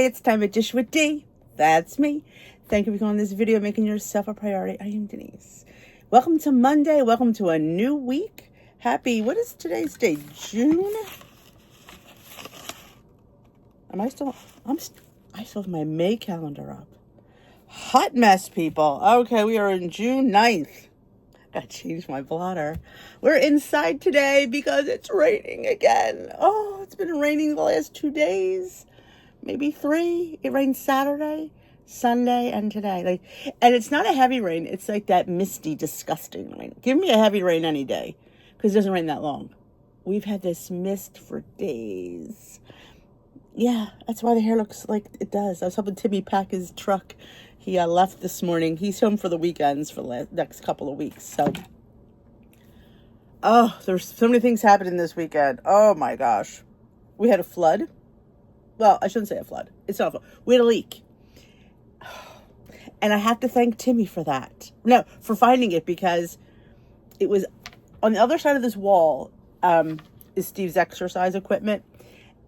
it's time to dish with D. That's me. Thank you for calling this video, making yourself a priority. I am Denise. Welcome to Monday. Welcome to a new week. What is today's date? June? I still have my May calendar up. Hot mess, people. Okay, we are in June 9th. Gotta change my blotter. We're inside today because it's raining again. Oh, it's been raining the last 2 days. Maybe 3. It rained Saturday, Sunday, and today. And it's not a heavy rain. It's like that misty, disgusting rain. Give me a heavy rain any day because it doesn't rain that long. We've had this mist for days. Yeah, that's why the hair looks like it does. I was helping Timmy pack his truck. He left this morning. He's home for the weekends for the next couple of weeks. So, there's so many things happening this weekend. Oh my gosh. We had a flood. Well, I shouldn't say a flood. It's not a flood. We had a leak. And I have to thank Timmy for that. No, for finding it, because it was on the other side of this wall is Steve's exercise equipment.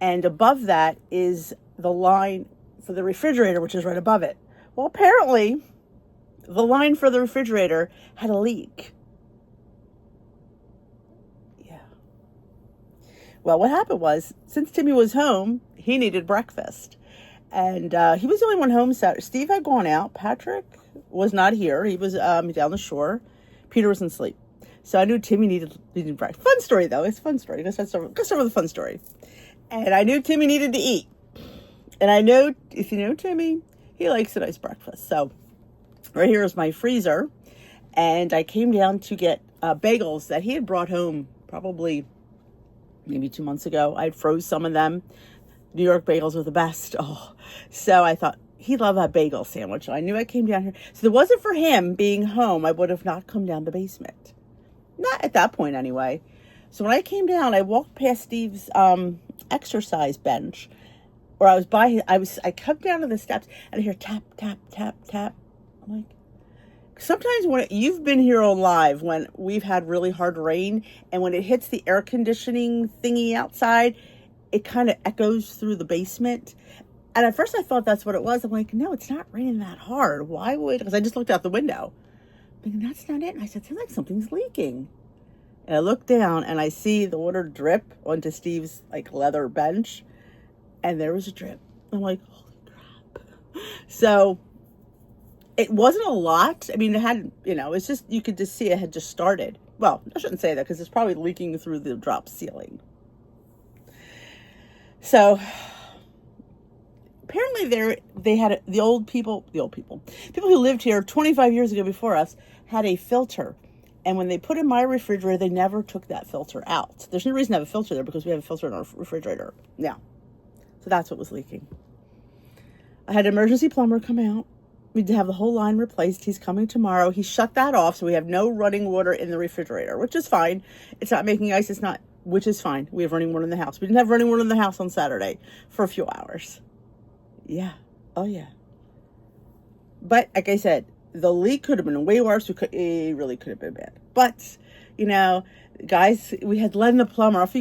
And above that is the line for the refrigerator, which is right above it. Well, apparently, the line for the refrigerator had a leak. Yeah. Well, what happened was, since Timmy was home, he needed breakfast. And he was the only one home Saturday. Steve had gone out. Patrick was not here. He was down the shore. Peter was asleep. So I knew Timmy needed breakfast. Fun story, though. It's a fun story. Let's start with the fun story. And I knew Timmy needed to eat. And I know, if you know Timmy, he likes a nice breakfast. So right here is my freezer. And I came down to get bagels that he had brought home probably maybe 2 months ago. I froze some of them. New York bagels are the best. Oh, so I thought he'd love a bagel sandwich. I knew I came down here. So if it wasn't for him being home, I would have not come down the basement. Not at that point anyway. So when I came down, I walked past Steve's exercise bench, or I was by I come down to the steps and I hear tap, tap, tap, tap. I'm like, sometimes when you've been here on live when we've had really hard rain, and when it hits the air conditioning thingy outside, it kind of echoes through the basement. And at first I thought that's what it was. I'm like, no, it's not raining that hard. Why would? Because I just looked out the window. I'm thinking, that's not it. And I said, seems like something's leaking. And I look down and I see the water drip onto Steve's leather bench. And there was a drip. I'm like, holy crap. So it wasn't a lot. I mean, it had, it's just, you could just see it had just started. Well, I shouldn't say that because it's probably leaking through the drop ceiling. So apparently they had the people who lived here 25 years ago before us had a filter. And when they put in my refrigerator, they never took that filter out. There's no reason to have a filter there because we have a filter in our refrigerator now. So that's what was leaking. I had an emergency plumber come out. We had to have the whole line replaced. He's coming tomorrow. He shut that off, so we have no running water in the refrigerator, which is fine. It's not making ice. Which is fine. We have running water in the house. We didn't have running water in the house on Saturday for a few hours. Yeah. Oh, yeah. But like I said, the leak could have been way worse. It really could have been bad. But, guys, we had Len the plumber. If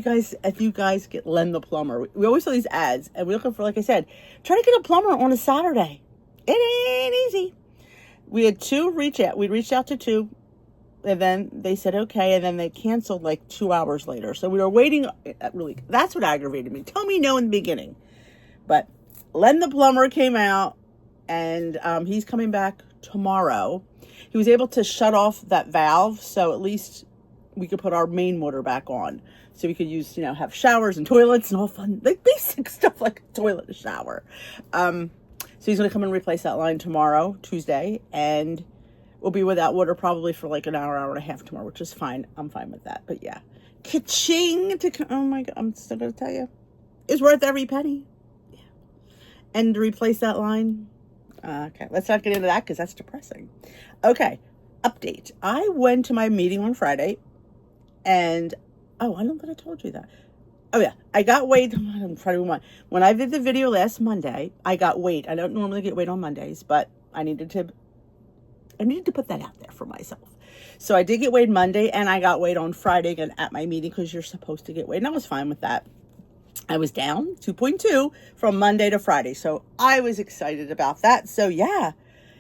you guys get Len the plumber, we always saw these ads, and we're looking for, like I said, try to get a plumber on a Saturday. It ain't easy. We had 2 reach out. We reached out to 2, and then they said okay, and then they canceled 2 hours later. So we were waiting. Really, that's what aggravated me. Tell me no in the beginning. But Len the plumber came out, and he's coming back tomorrow. He was able to shut off that valve, so at least we could put our main water back on, so we could use, have showers and toilets and all fun, basic stuff like a toilet and shower. So he's going to come and replace that line tomorrow, Tuesday, and we'll be without water probably for an hour and a half tomorrow, which is fine. I'm fine with that. But yeah, ka-ching oh my God, I'm still going to tell you, it's worth every penny. Yeah. And to replace that line, okay, let's not get into that because that's depressing. Okay, update. I went to my meeting on Friday, and I don't think I told you that. Oh yeah, I got weighed on Friday. When I did the video last Monday, I got weighed. I don't normally get weighed on Mondays, but I needed to put that out there for myself. So I did get weighed Monday, and I got weighed on Friday again at my meeting because you're supposed to get weighed, and I was fine with that. I was down 2.2 from Monday to Friday. So I was excited about that. So yeah,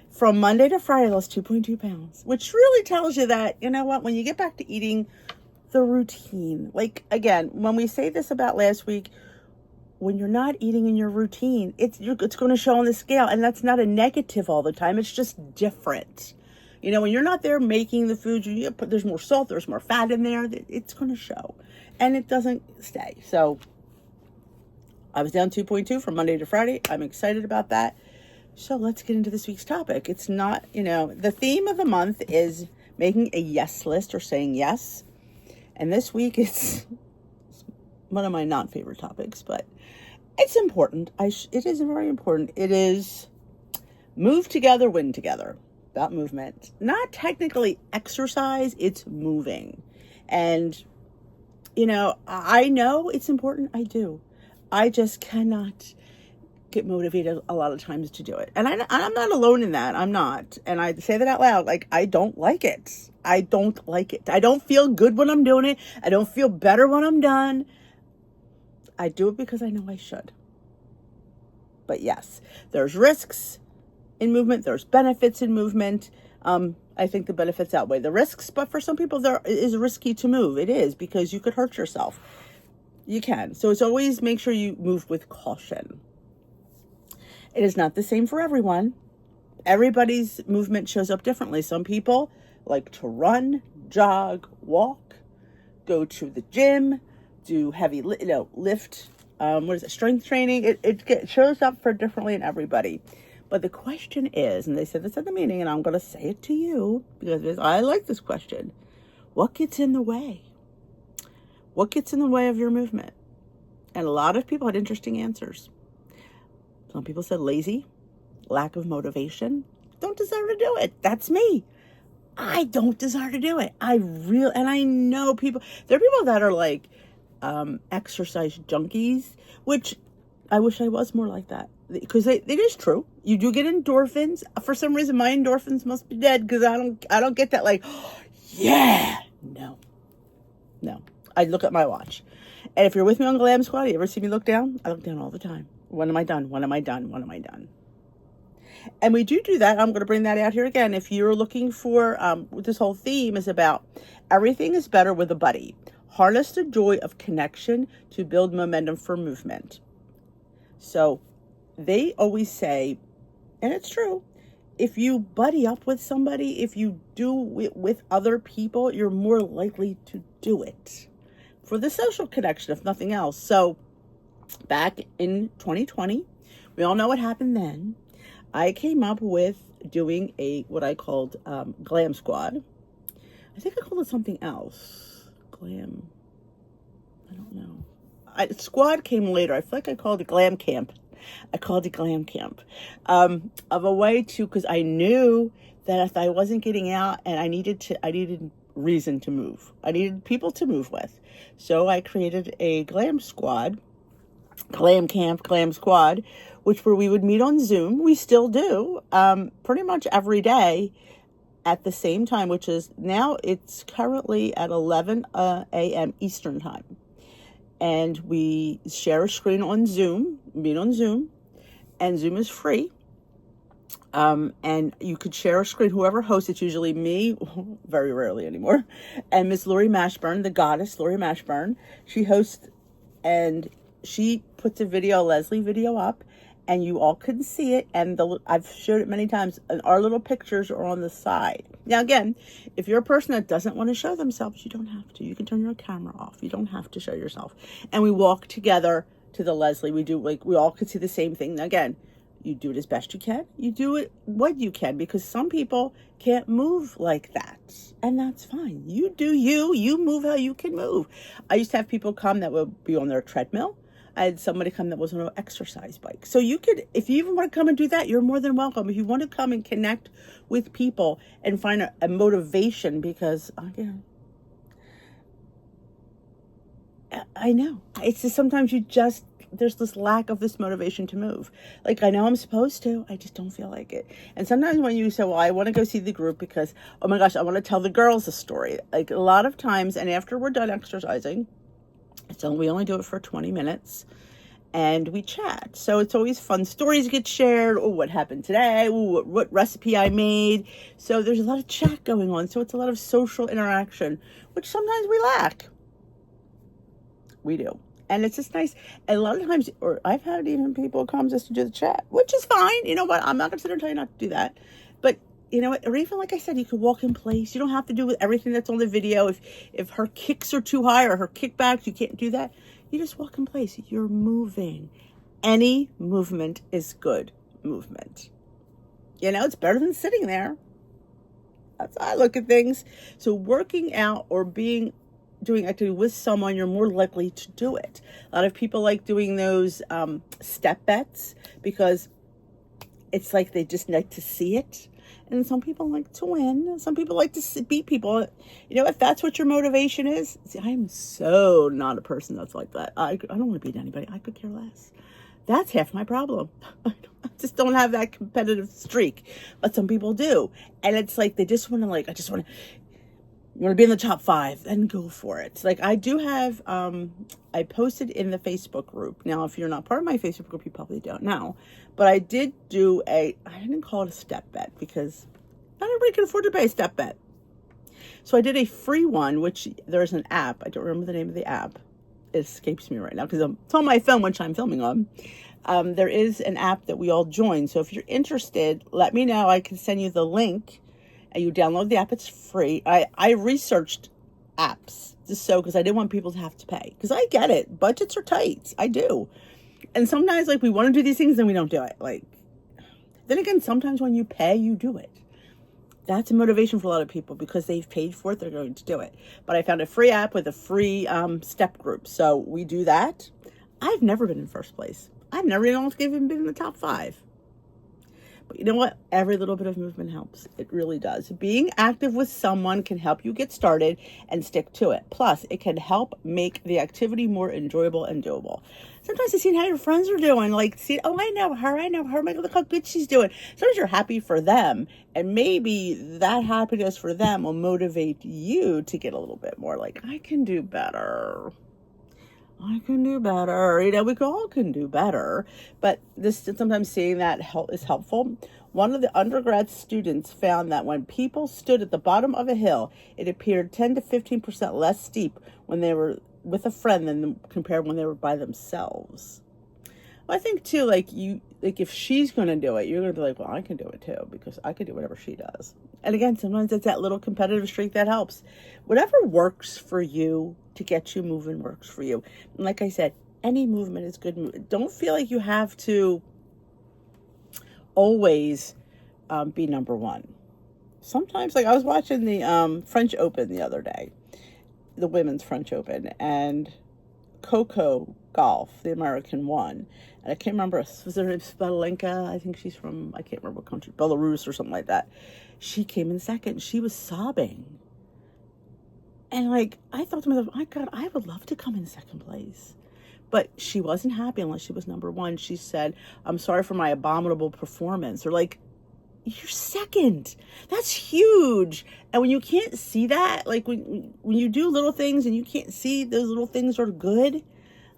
from Monday to Friday, I lost 2.2 pounds, which really tells you that, you know what, when you get back to eating the routine, like again, when we say this about last week, when you're not eating in your routine, it's going to show on the scale. And that's not a negative all the time. It's just different. You know, when you're not there making the food, there's more salt, there's more fat in there. It's going to show. And it doesn't stay. So I was down 2.2 from Monday to Friday. I'm excited about that. So let's get into this week's topic. It's not, the theme of the month is making a yes list or saying yes. And this week it's one of my non-favorite topics, but it's important. It is very important. It is move together, win together. About movement. Not technically exercise, it's moving. And, I know it's important. I do. I just cannot get motivated a lot of times to do it. And I'm not alone in that. I'm not. And I say that out loud. Like, I don't like it. I don't like it. I don't feel good when I'm doing it. I don't feel better when I'm done. I do it because I know I should. But yes, there's risks in movement. There's benefits in movement. I think the benefits outweigh the risks, but for some people there is risky to move. It is, because you could hurt yourself. You can. So it's always make sure you move with caution. It is not the same for everyone. Everybody's movement shows up differently. Some people like to run, jog, walk, go to the gym, do heavy, lift, strength training. It shows up for differently in everybody. But the question is, and they said this at the meeting, and I'm going to say it to you because I like this question. What gets in the way? What gets in the way of your movement? And a lot of people had interesting answers. Some people said lazy, lack of motivation, don't desire to do it. That's me. I don't desire to do it. And I know people, there are people that are like exercise junkies, which I wish I was more like that. Because it is true. You do get endorphins. For some reason, my endorphins must be dead because I don't get that like, oh, yeah. No. I look at my watch. And if you're with me on Glam Squad, you ever see me look down? I look down all the time. When am I done? When am I done? When am I done? And we do that. I'm going to bring that out here again. If you're looking for, this whole theme is about everything is better with a buddy. Harness the joy of connection to build momentum for movement. So they always say, and it's true, if you buddy up with somebody, if you do it with other people, you're more likely to do it for the social connection, if nothing else. So back in 2020, we all know what happened then. I came up with doing what I called Glam Squad. I think I called it something else. Glam. I don't know. Squad came later. I feel like I called it Glam Camp. I called it Glam Camp. Of a way to, because I knew that if I wasn't getting out and I needed reason to move. I needed people to move with. So I created a Glam Squad, Glam Camp, Glam Squad, where we would meet on Zoom. We still do, pretty much every day at the same time, which is now it's currently at 11 a.m. Eastern time. And we share a screen on Zoom, meet on Zoom, and Zoom is free. And you could share a screen, whoever hosts, it's usually me, very rarely anymore, and Miss Lori Mashburn, the goddess Lori Mashburn. She hosts, and she puts a Leslie video up, and you all can see it, and I've showed it many times, and our little pictures are on the side. Now again, if you're a person that doesn't want to show themselves, you don't have to. You can turn your camera off. You don't have to show yourself. And we walk together to the Leslie. We all can see the same thing. Now again, you do it as best you can. You do it what you can, because some people can't move like that. And that's fine. You do you move how you can move. I used to have people come that would be on their treadmill. I had somebody come that was on an exercise bike. So you could, if you even want to come and do that, you're more than welcome. If you want to come and connect with people and find a motivation, because again, I know it's just sometimes there's this lack of this motivation to move. Like, I know I'm supposed to, I just don't feel like it. And sometimes when you say, well, I want to go see the group because, oh my gosh, I want to tell the girls a story. Like a lot of times, and after we're done exercising, So we only do it for 20 minutes. And we chat. So it's always fun. Stories get shared. Oh, what happened today? Oh, what recipe I made. So there's a lot of chat going on. So it's a lot of social interaction, which sometimes we lack. We do. And it's just nice. And a lot of times, or I've had even people come just to do the chat, which is fine. You know what? I'm not going to sit there and tell you not to do that. But you know what? Or even like I said, you could walk in place. You don't have to do with everything that's on the video. If her kicks are too high or her kickbacks, you can't do that. You just walk in place. You're moving. Any movement is good movement. You know, it's better than sitting there. That's how I look at things. So working out or doing activity with someone, you're more likely to do it. A lot of people like doing those step bets because it's like they just like to see it. And some people like to win. Some people like to beat people. You know, if that's what your motivation is, see, I am so not a person that's like that. I don't want to beat anybody. I could care less. That's half my problem. I just don't have that competitive streak. But some people do. And it's like they just want to you want to be in the top 5, then go for it. It's like I do have, I posted in the Facebook group. Now, if you're not part of my Facebook group, you probably don't know. But I did do I didn't call it a step bet because not everybody can afford to pay a step bet. So I did a free one, which there's an app. I don't remember the name of the app. It escapes me right now because it's on my phone, which I'm filming on. There is an app that we all join. So if you're interested, let me know. I can send you the link. And you download the app. It's free. I researched apps just because I didn't want people to have to pay. Because I get it. Budgets are tight. I do. And sometimes like we want to do these things and we don't do it. Like, then again, sometimes when you pay, you do it. That's a motivation for a lot of people because they've paid for it. They're going to do it. But I found a free app with a free step group. So we do that. I've never been in first place. I've never even been in the top 5. But you know what? Every little bit of movement helps. It really does. Being active with someone can help you get started and stick to it. Plus, it can help make the activity more enjoyable and doable. Sometimes you see how your friends are doing. Like, see, oh, I know her. Look how good she's doing. Sometimes you're happy for them. And maybe that happiness for them will motivate you to get a little bit more like, I can do better. I can do better. You know, we all can do better. But sometimes seeing that is helpful. One of the undergrad students found that when people stood at the bottom of a hill, it appeared 10 to 15% less steep when they were with a friend than compared when they were by themselves. Well, I think too, if she's going to do it, you're going to be like, well, I can do it too because I can do whatever she does. And again, sometimes it's that little competitive streak that helps. Whatever works for you to get you moving works for you. And like I said, any movement is good. Don't feel like you have to always be number one. Sometimes, like I was watching the French Open the other day, the women's French Open, and Coco Golf, the American won. And I can't remember, was her name Spalenka? I think she's from, I can't remember what country, Belarus or something like that. She came in second. She was sobbing. And like, I thought to myself, my God, I would love to come in second place. But she wasn't happy unless she was number one. She said, I'm sorry for my abominable performance. Or like, you're second. That's huge. And when you can't see that, like when you do little things and you can't see those little things are good,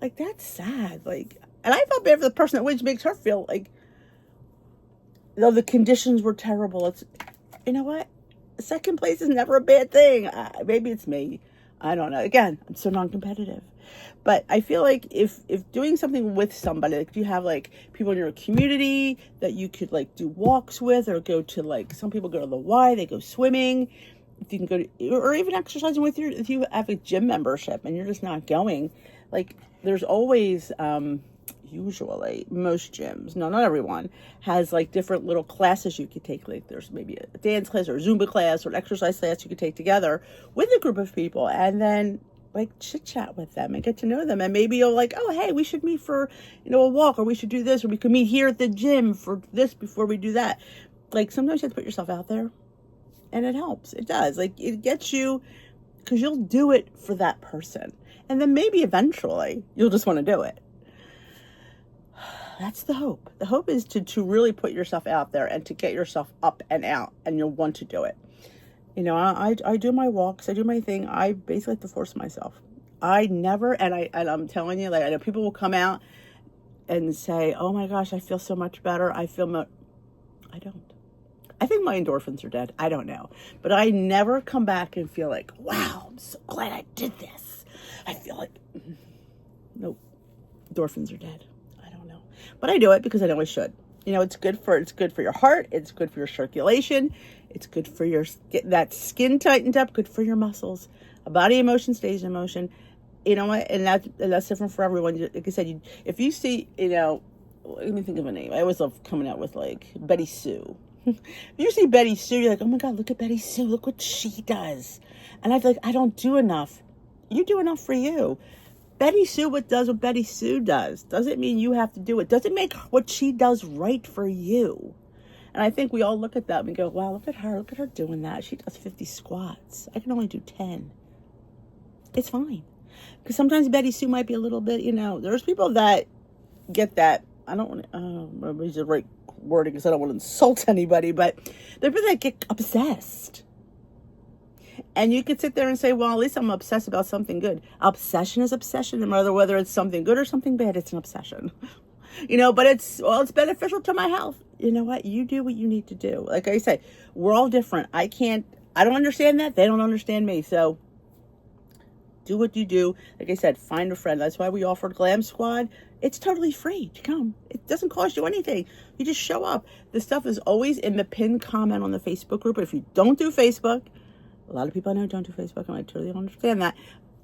like that's sad. Like, and I felt bad for the person that wins, makes her feel like, though the conditions were terrible. It's, you know what? Second place is never a bad thing. Maybe it's me. I don't know. Again, I'm so non-competitive. But I feel like if doing something with somebody, like you have like people in your community that you could like do walks with, or go to like, some people go to the Y, they go swimming. If you can go to, or even exercising with if you have a gym membership and you're just not going, like there's always, usually most gyms, no, not everyone, has like different little classes you could take. Like there's maybe a dance class or a Zumba class or an exercise class you could take together with a group of people, and then like chit chat with them and get to know them. And maybe you'll like, oh, hey, we should meet for, a walk, or we should do this, or we could meet here at the gym for this before we do that. Like sometimes you have to put yourself out there, and it helps. It does. Like it gets you, because you'll do it for that person. And then maybe eventually you'll just want to do it. That's the hope. The hope is to really put yourself out there and to get yourself up and out, and you'll want to do it. I do my walks. I do my thing. I basically have to force myself. I never, and I'm telling you, like, I know people will come out and say, oh my gosh, I feel so much better. I don't. I think my endorphins are dead. I don't know. But I never come back and feel like, wow, I'm so glad I did this. I feel like, nope, endorphins are dead. I don't know. But I do it because I know I should. You know, it's good for your heart. It's good for your circulation. It's good for your, get that skin tightened up, good for your muscles. A body in motion stays in motion. You know what? And that's different for everyone. Like I said, if you see, you know, let me think of a name. I always love coming out with like Betty Sue. If you see Betty Sue, you're like, oh my God, look at Betty Sue. Look what she does. And I feel like I don't do enough. You do enough for you. Betty Sue does what Betty Sue does. Doesn't mean you have to do it. Doesn't make what she does right for you. And I think we all look at that and we go, wow, look at her. Look at her doing that. She does 50 squats. I can only do 10. It's fine. Because sometimes Betty Sue might be a little bit, you know, there's people that get that. I don't want to, remember the right wording because I don't want to insult anybody, but there are people that get obsessed. And you could sit there and say, well, at least I'm obsessed about something good. Obsession is obsession, no matter whether it's something good or something bad, it's an obsession. You know, but it's beneficial to my health. You know what? You do what you need to do. Like I said, we're all different. I don't understand that. They don't understand me. So do what you do. Like I said, find a friend. That's why we offered Glam Squad. It's totally free to come. It doesn't cost you anything. You just show up. The stuff is always in the pinned comment on the Facebook group. But if you don't do Facebook, a lot of people I know don't do Facebook, and I totally understand that.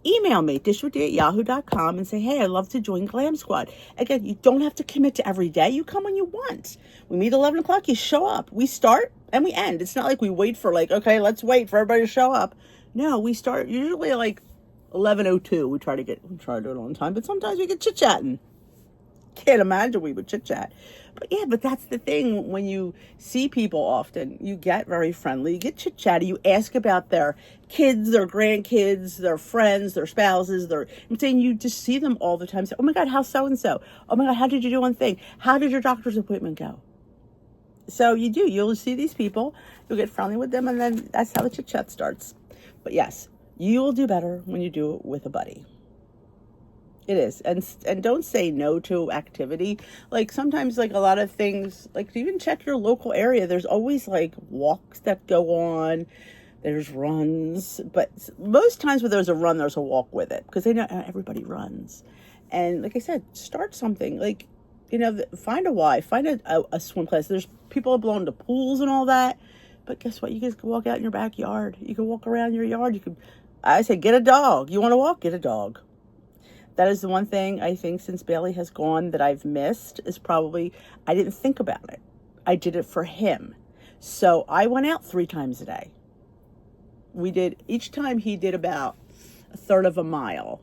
Email me, dishwithd@yahoo.com, and say, hey, I'd love to join Glam Squad. Again, you don't have to commit to every day. You come when you want. We meet 11 o'clock, you show up. We start and we end. It's not like we wait for like, okay, let's wait for everybody to show up. No, we start usually like 11:02. We try to do it on time, but sometimes we get chit-chatting. Can't imagine we would chit-chat. But yeah, but that's the thing. When you see people often, you get very friendly, you get chit-chatty, you ask about their kids, their grandkids, their friends, their spouses, I'm saying you just see them all the time. Say, oh my God, how's so-and-so? Oh my God, how did you do one thing? How did your doctor's appointment go? So you'll see these people, you'll get friendly with them, and then that's how the chit-chat starts. But yes, you will do better when you do it with a buddy. It is. And don't say no to activity. Like sometimes like a lot of things, like even check your local area. There's always like walks that go on. There's runs. But most times when there's a run, there's a walk with it. Because they know everybody runs. And like I said, start something. Like, you know, find a Y. Find a swim class. There's people blowing to pools and all that. But guess what? You guys can walk out in your backyard. You can walk around your yard. I say, get a dog. You want to walk? Get a dog. That is the one thing I think since Bailey has gone that I've missed is probably I didn't think about it. I did it for him. So I went out 3 times a day. Each time he did about a third of a mile.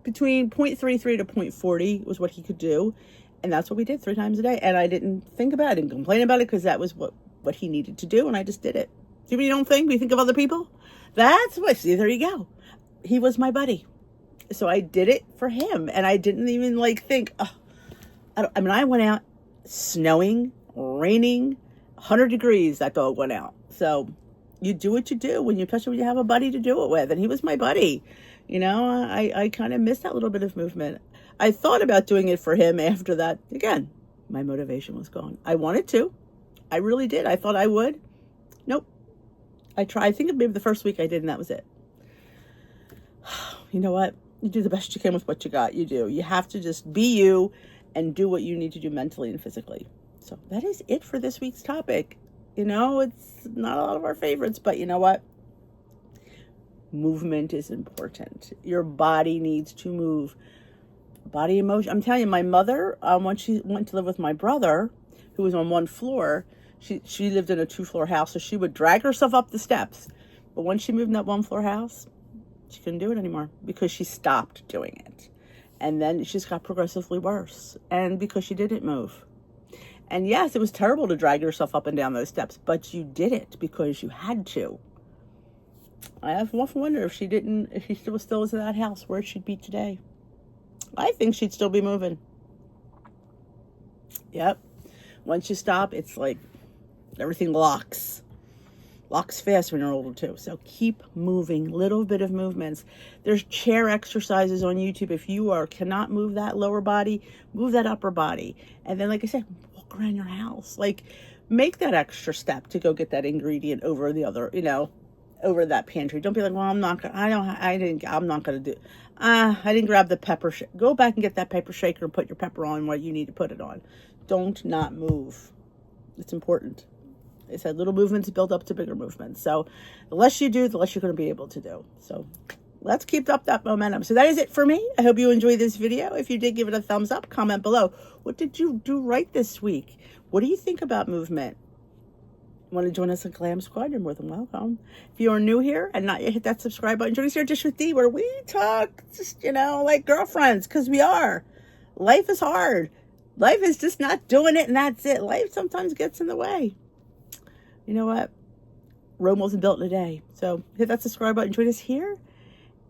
Between 0.33 to 0.40 was what he could do. And that's what we did 3 times a day. And I didn't think about it. I didn't complain about it because that was what he needed to do. And I just did it. See what you don't think? We think of other people? That's what, see, there you go. He was my buddy. So I did it for him, and I didn't even like think, I went out snowing, raining, 100 degrees, that dog went out. So you do what you do especially when you have a buddy to do it with. And he was my buddy. You know, I kind of missed that little bit of movement. I thought about doing it for him after that. Again, my motivation was gone. I wanted to. I really did. I thought I would. Nope. I tried. I think maybe the first week I did, and that was it. You know what? You do the best you can with what you got. You do. You have to just be you and do what you need to do mentally and physically. So that is it for this week's topic. You know, it's not a lot of our favorites, but you know what? Movement is important. Your body needs to move. Body emotion. I'm telling you, my mother, when she went to live with my brother, who was on 1 floor, she lived in a 2-floor house, so she would drag herself up the steps. But once she moved in that 1-floor house, she couldn't do it anymore because she stopped doing it. And then she just got progressively worse. And because she didn't move. And yes, it was terrible to drag yourself up and down those steps, but you did it because you had to. I often wonder if she still was in that house, where she'd be today. I think she'd still be moving. Yep. Once you stop, it's like everything locks Walks fast when you're older too. So keep moving, little bit of movements. There's chair exercises on YouTube. If you cannot move that lower body, move that upper body. And then, like I said, walk around your house. Like, make that extra step to go get that ingredient over the other, over that pantry. Don't be like, well, I'm not gonna, I'm not gonna do. I didn't grab the pepper. Go back and get that pepper shaker and put your pepper on what you need to put it on. Don't not move. It's important. They said little movements build up to bigger movements. So the less you do, the less you're going to be able to do. So let's keep up that momentum. So that is it for me. I hope you enjoyed this video. If you did, give it a thumbs up. Comment below. What did you do right this week? What do you think about movement? Want to join us in Glam Squad? You're more than welcome. If you are new here and not yet hit that subscribe button, join us here Dish with D, where we talk just, like girlfriends, because we are. Life is hard. Life is just not doing it and that's it. Life sometimes gets in the way. You know what? Rome wasn't built in a day. So hit that subscribe button, join us here.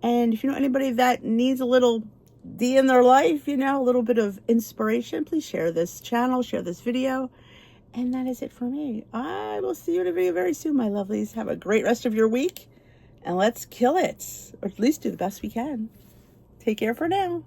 And if you know anybody that needs a little D in their life, a little bit of inspiration, please share this channel, share this video. And that is it for me. I will see you in a video very soon, my lovelies. Have a great rest of your week. And let's kill it. Or at least do the best we can. Take care for now.